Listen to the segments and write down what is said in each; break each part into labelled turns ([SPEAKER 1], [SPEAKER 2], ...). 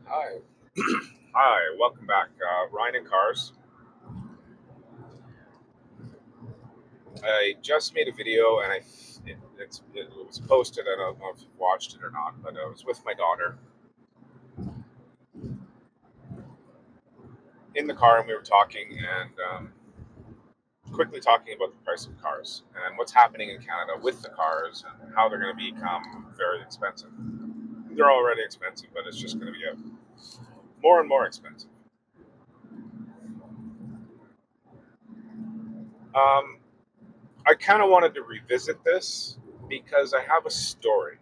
[SPEAKER 1] Hi. Hi, welcome back. Ryan and Cars. I just made a video and it was posted. I don't know if you've watched it or not, but I was with my daughter in the car and we were talking and quickly talking about the price of cars and what's happening in Canada with the cars and how they're going to become very expensive. They're already expensive, but it's just going to get more and more expensive. Um, I kind of wanted to revisit this because I have a story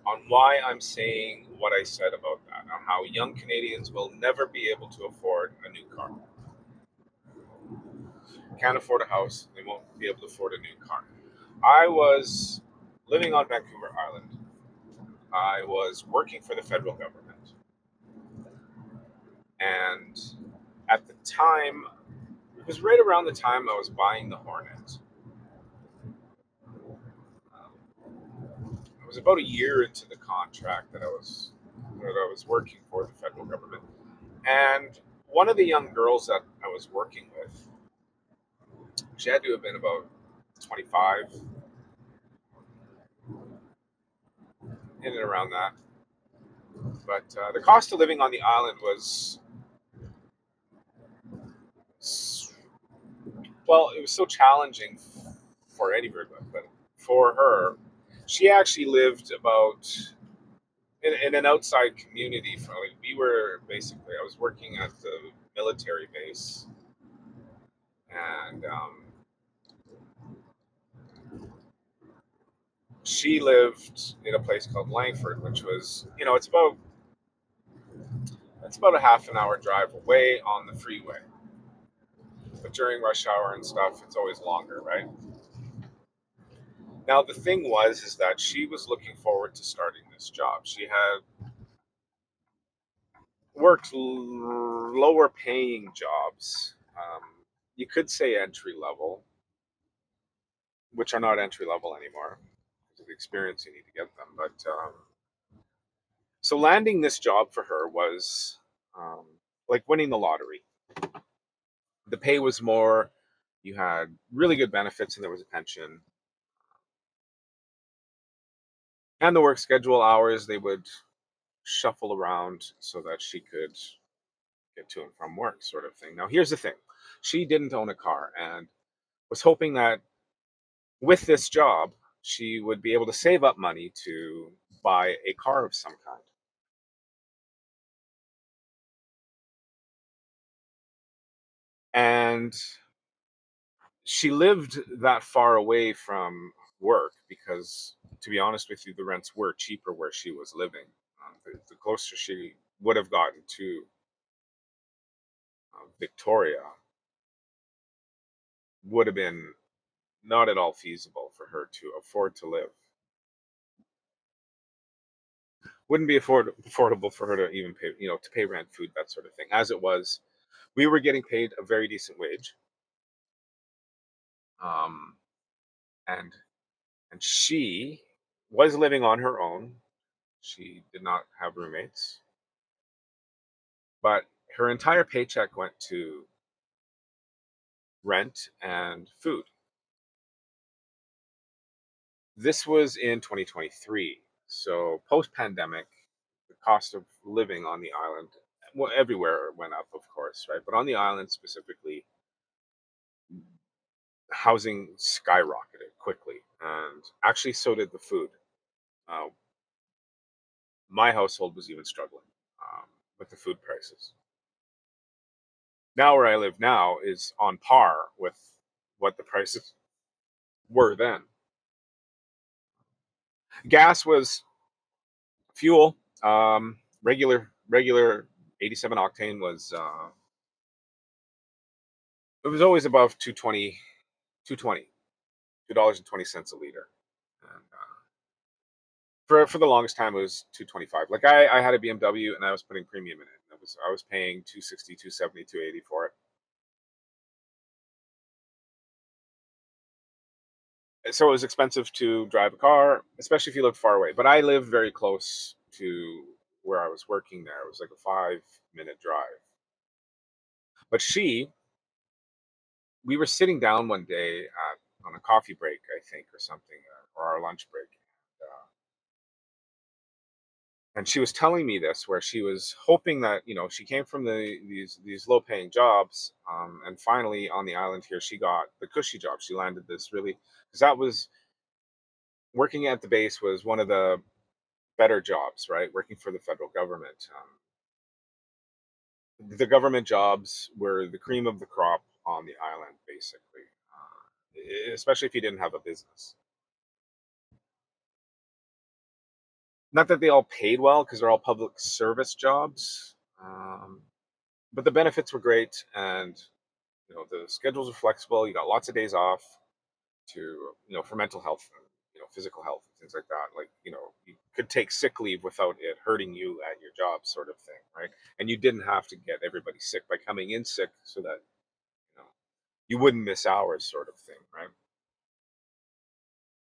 [SPEAKER 1] on why I'm saying what I said about that, on how young Canadians will never be able to afford a new car. Can't afford a house, they won't be able to afford a new car. I was living on Vancouver Island. I was working for the federal government. And at the time, it was right around the time I was buying the Hornet. It was about a year into the contract that I was working for the federal government. And one of the young girls that I was working with, she had to have been about 25, in and around that. But the cost of living on the island was, well, it was so challenging for anybody, but for her, she actually lived about in an outside community. We were basically, I was working at the military base, and she lived in a place called Langford, which was, it's about a half an hour drive away on the freeway. But during rush hour and stuff, it's always longer, right? Now the thing was is that she was looking forward to starting this job. She had worked lower paying jobs. You could say entry level, which are not entry level anymore because of the experience you need to get them. But so landing this job for her was um, like winning the lottery. The pay was more. You had really good benefits, and there was a pension. And the work schedule hours, they would shuffle around so that she could get to and from work, sort of thing. Now, here's the thing: she didn't own a car and was hoping that with this job, she would be able to save up money to buy a car of some kind. And she lived that far away from work because, to be honest with you, the rents were cheaper where she was living. The closer she would have gotten to Victoria would have been not at all feasible for her to afford to live. Wouldn't be affordable for her to even pay, to pay rent, food, that sort of thing. As it was, we were getting paid a very decent wage, um, and she was living on her own. She did not have roommates, but her entire paycheck went to rent and food. This was in 2023, so post pandemic, the cost of living on the island, well, everywhere went up, of course, right? But on the island specifically, housing skyrocketed quickly, and actually so did the food. Uh, my household was even struggling with the food prices. Now, where I live now is on par with what the prices were then. Gas was fuel. Regular 87 octane was it was always above 220, $2.20 a liter. And for the longest time it was 225. Like I had a BMW and I was putting premium in it. I was paying 260, 270, 280 for it. So it was expensive to drive a car, especially if you live far away. But I live very close to where I was working there. It was like a 5-minute drive. But we were sitting down one day on a coffee break, I think, or something, or our lunch break. And she was telling me this, where she was hoping that, she came from these low paying jobs, and finally on the island here she got the cushy job. She landed this really, because that was, working at the base was one of the better jobs, right? Working for the federal government. The government jobs were the cream of the crop on the island, basically, especially if you didn't have a business. Not that they all paid well, because they're all public service jobs, but the benefits were great, and the schedules were flexible. You got lots of days off to, for mental health and, physical health and things like that. Like, you could take sick leave without it hurting you at your job, sort of thing, right? And you didn't have to get everybody sick by coming in sick, so that you know you wouldn't miss hours, sort of thing, right?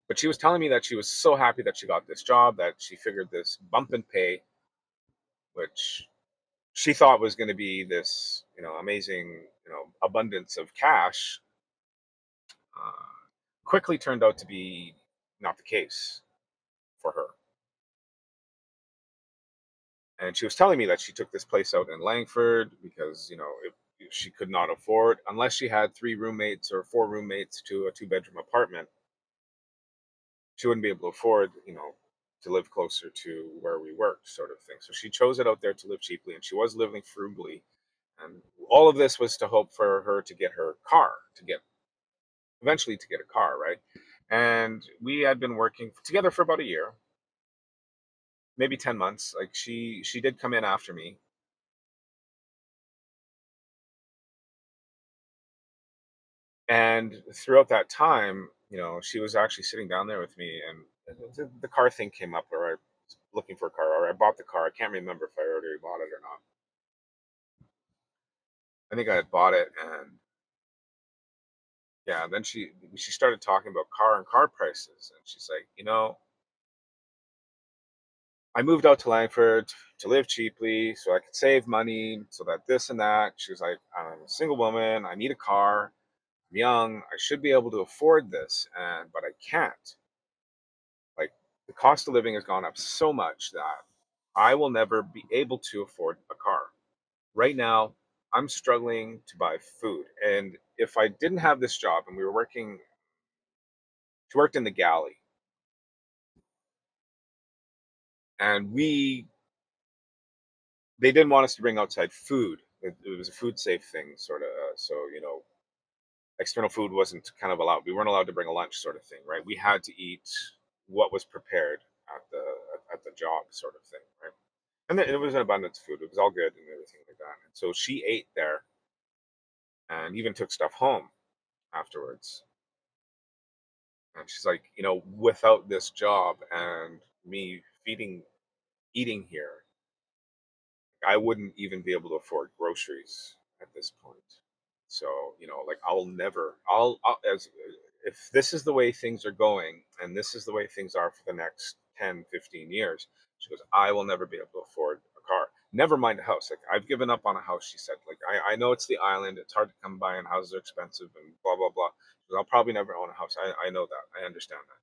[SPEAKER 1] But she was telling me that she was so happy that she got this job, that she figured this bump in pay, which she thought was going to be this, amazing, abundance of cash, uh, quickly turned out to be not the case for her. And she was telling me that she took this place out in Langford because, if she could not afford, unless she had 3 roommates or 4 roommates to a 2-bedroom apartment, she wouldn't be able to afford, to live closer to where we worked, sort of thing. So she chose it out there to live cheaply, and she was living frugally. And all of this was to hope for her to get her car, to get eventually to get a car, right? And we had been working together for about a year, maybe 10 months. Like, she did come in after me. And throughout that time, she was actually sitting down there with me, and the car thing came up, or I was looking for a car, or I bought the car. I can't remember if I already bought it or not. I think I had bought it, and yeah, then she started talking about car prices, and she's like, I moved out to Langford to live cheaply so I could save money, so that this and that. She was like, I'm a single woman. I need a car. I'm young. I should be able to afford this, but I can't. Like, the cost of living has gone up so much that I will never be able to afford a car. Right now, I'm struggling to buy food. And if I didn't have this job and we were working, she worked in the galley, and they didn't want us to bring outside food. It was a food safe thing, sort of. So, external food wasn't kind of allowed. We weren't allowed to bring a lunch, sort of thing, right? We had to eat what was prepared at the job, sort of thing, right? And it was an abundance of food. It was all good and everything like that. And so she ate there, and even took stuff home afterwards. And she's like, without this job and me eating here, I wouldn't even be able to afford groceries at this point. So, like, I'll as if this is the way things are going, and this is the way things are for the next 10, 15 years, she goes, I will never be able to afford a car. Never mind a house. Like, I've given up on a house, she said. Like, I know it's the island, it's hard to come by, and houses are expensive, and blah, blah, blah. She goes, I'll probably never own a house. I know that. I understand that.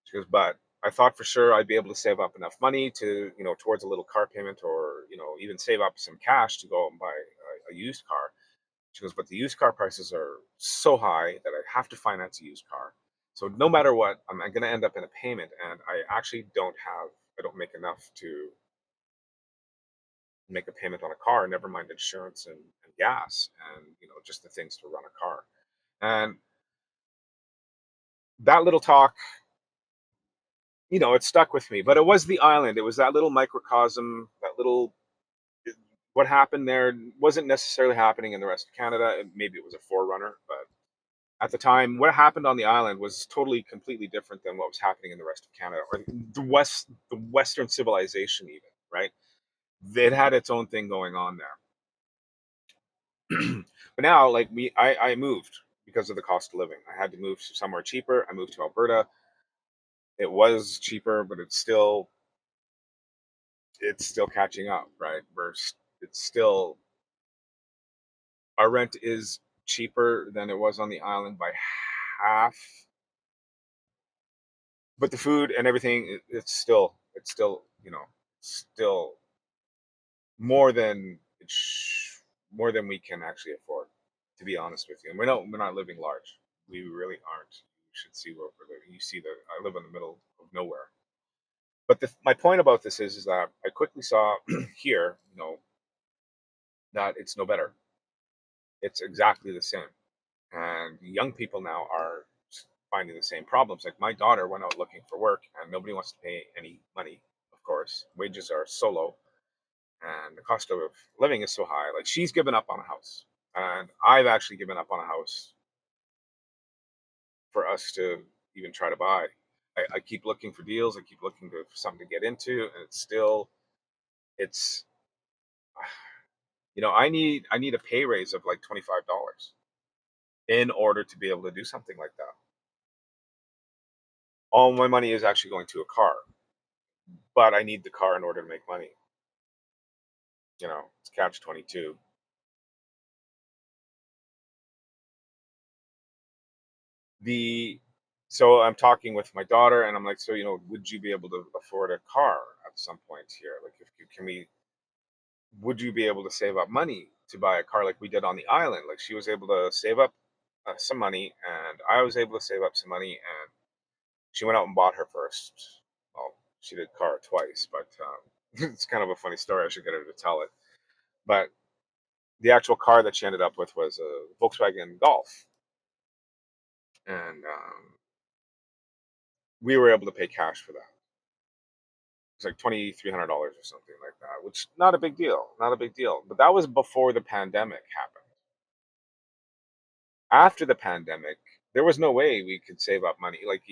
[SPEAKER 1] She goes, but I thought for sure I'd be able to save up enough money to, towards a little car payment, or, even save up some cash to go and buy a used car. She goes, but the used car prices are so high that I have to finance a used car. So no matter what, I'm going to end up in a payment, and I don't make enough to make a payment on a car, never mind insurance and gas and, just the things to run a car. And that little talk, it stuck with me. But it was the island. It was that little microcosm, that little, what happened there wasn't necessarily happening in the rest of Canada. Maybe it was a forerunner, but at the time, what happened on the island was totally, completely different than what was happening in the rest of Canada, or the Western civilization, even, right? It had its own thing going on there. But now, like me, I moved because of the cost of living. I had to move to somewhere cheaper. I moved to Alberta. It was cheaper, but it's still catching up, right? It's still, our rent is cheaper than it was on the island by half, but the food and everything, it's still, still more than more than we can actually afford, to be honest with you. And we're not living large. We really aren't. You should see where we're living. You see that I live in the middle of nowhere. But my point about this is that I quickly saw here, that it's no better. It's exactly the same. And young people now are finding the same problems. Like my daughter went out looking for work, and nobody wants to pay any money. Of course, wages are so low, and the cost of living is so high. Like she's given up on a house, and I've actually given up on a house for us to even try to buy. I keep looking for deals. I keep looking for something to get into, and it's I need a pay raise of like $25 in order to be able to do something like that. All my money is actually going to a car, but I need the car in order to make money. It's catch 22. The So I'm talking with my daughter, and I'm like, so would you be able to afford a car at some point here? Like, if you can we would you be able to save up money to buy a car like we did on the island? Like, she was able to save up some money, and I was able to save up some money, and she went out and bought her first. Well, she did car twice, but it's kind of a funny story. I should get her to tell it. But the actual car that she ended up with was a Volkswagen Golf, and we were able to pay cash for that. It's like $2,300 or something like that, which not a big deal, not a big deal. But that was before the pandemic happened. After the pandemic, there was no way we could save up money. Like,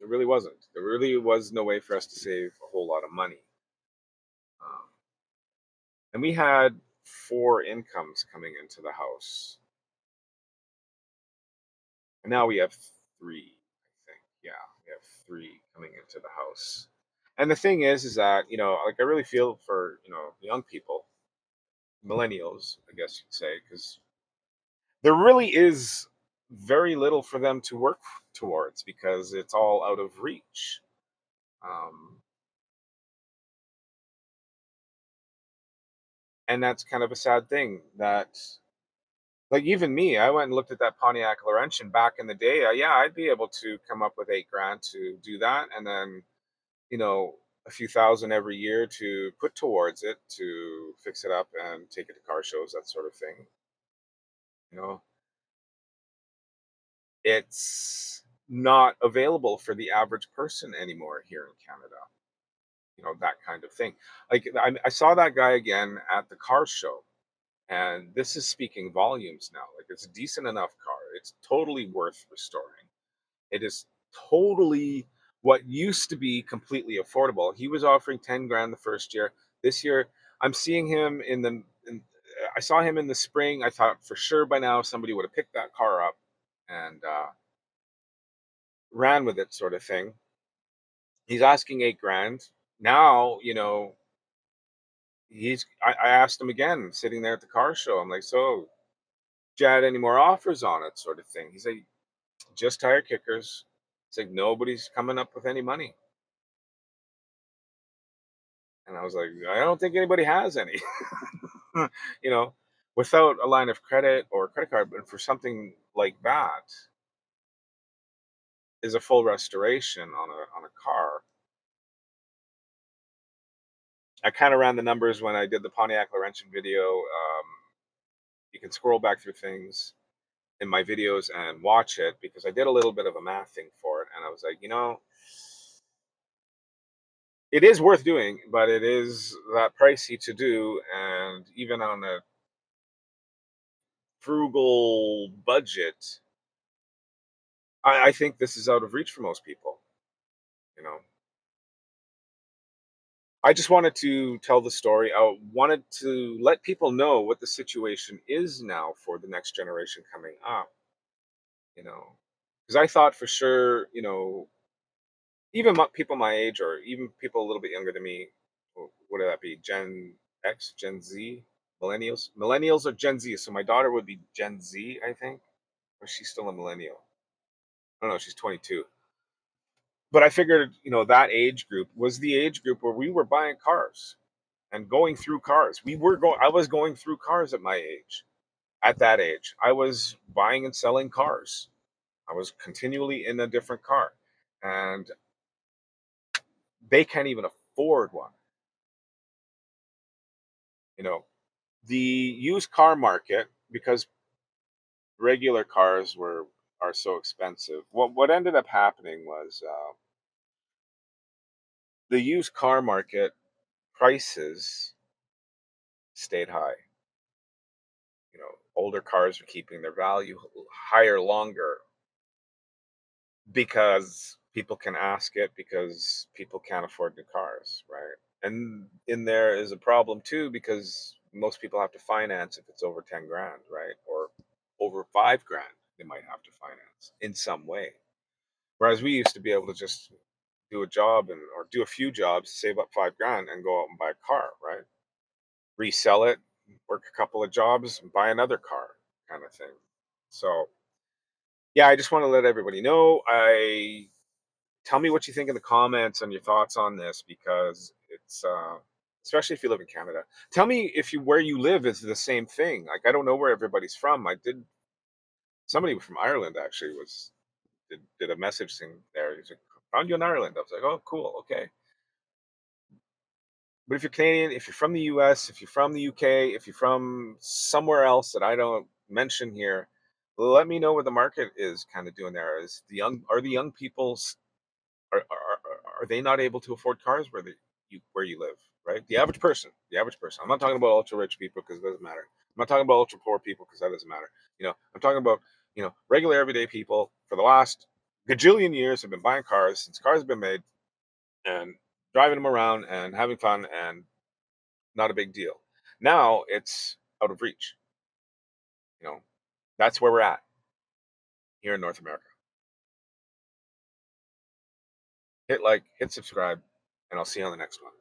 [SPEAKER 1] there really wasn't. There really was no way for us to save a whole lot of money. Um, and we had four incomes coming into the house, and now we have three. I think, yeah, we have three coming into the house. And the thing is that like I really feel for young people, millennials, I guess you'd say, because there really is very little for them to work towards because it's all out of reach. Um, and that's kind of a sad thing that, like, even me, I went and looked at that Pontiac Laurentian back in the day. Yeah, I'd be able to come up with 8 grand to do that. And then, you know, a few thousand every year to put towards it to fix it up and take it to car shows, that sort of thing. You know, it's not available for the average person anymore here in Canada. That kind of thing. Like, I saw that guy again at the car show, and this is speaking volumes now. Like, it's a decent enough car. It's totally worth restoring. It is totally what used to be completely affordable. He was offering 10 grand the first year. This year, I'm seeing him I saw him in the spring. I thought for sure by now somebody would have picked that car up and ran with it, sort of thing. He's asking 8 grand. Now, I asked him again, sitting there at the car show. I'm like, so, do you had any more offers on it, sort of thing? He's like, just tire kickers. It's like nobody's coming up with any money. And I was like, I don't think anybody has any. you know, Without a line of credit or a credit card, but for something like that is a full restoration on a car. I kind of ran the numbers when I did the Pontiac Laurentian video. You can scroll back through things in my videos and watch it because I did a little bit of a math thing for it, and I was like, it is worth doing, but it is that pricey to do, and even on a frugal budget, I think this is out of reach for most people. You know, I just wanted to tell the story. I wanted to let people know what the situation is now for the next generation coming up. You know, because I thought for sure, even people my age, or even people a little bit younger than me. What would that be? Gen X, Gen Z, millennials or Gen Z. So my daughter would be Gen Z, I think, or she's still a millennial. I don't know. She's 22. But I figured, that age group was the age group where we were buying cars and going through cars. I was going through cars at my age. At that age, I was buying and selling cars. I was continually in a different car, and they can't even afford one. You know, the used car market, because regular cars are so expensive. What ended up happening was, the used car market prices stayed high. Older cars are keeping their value higher longer because people can ask it, because people can't afford new cars, right? And in there is a problem too, because most people have to finance if it's over 10 grand, right? Or over 5 grand, they might have to finance in some way. Whereas we used to be able to just do a job or do a few jobs, save up 5 grand and go out and buy a car, right? Resell it, work a couple of jobs, and buy another car, kind of thing. So yeah, I just want to let everybody know. I Tell me what you think in the comments and your thoughts on this, because it's especially if you live in Canada. Tell me if you where you live is the same thing. Like, I don't know where everybody's from. I did Somebody from Ireland actually did a message thing there. He's like, found you in Ireland. I was like, oh, cool, okay. But if you're Canadian, if you're from the US, if you're from the UK, if you're from somewhere else that I don't mention here, let me know what the market is kind of doing there. Are the young people, are they not able to afford cars where you live, right? The average person. I'm not talking about ultra rich people, because it doesn't matter. I'm not talking about ultra poor people, because that doesn't matter. I'm talking about, regular everyday people for the last gajillion years have been buying cars since cars have been made, and driving them around and having fun, and not a big deal. Now it's out of reach. You know, that's where we're at here in North America. Hit like, hit subscribe, and I'll see you on the next one.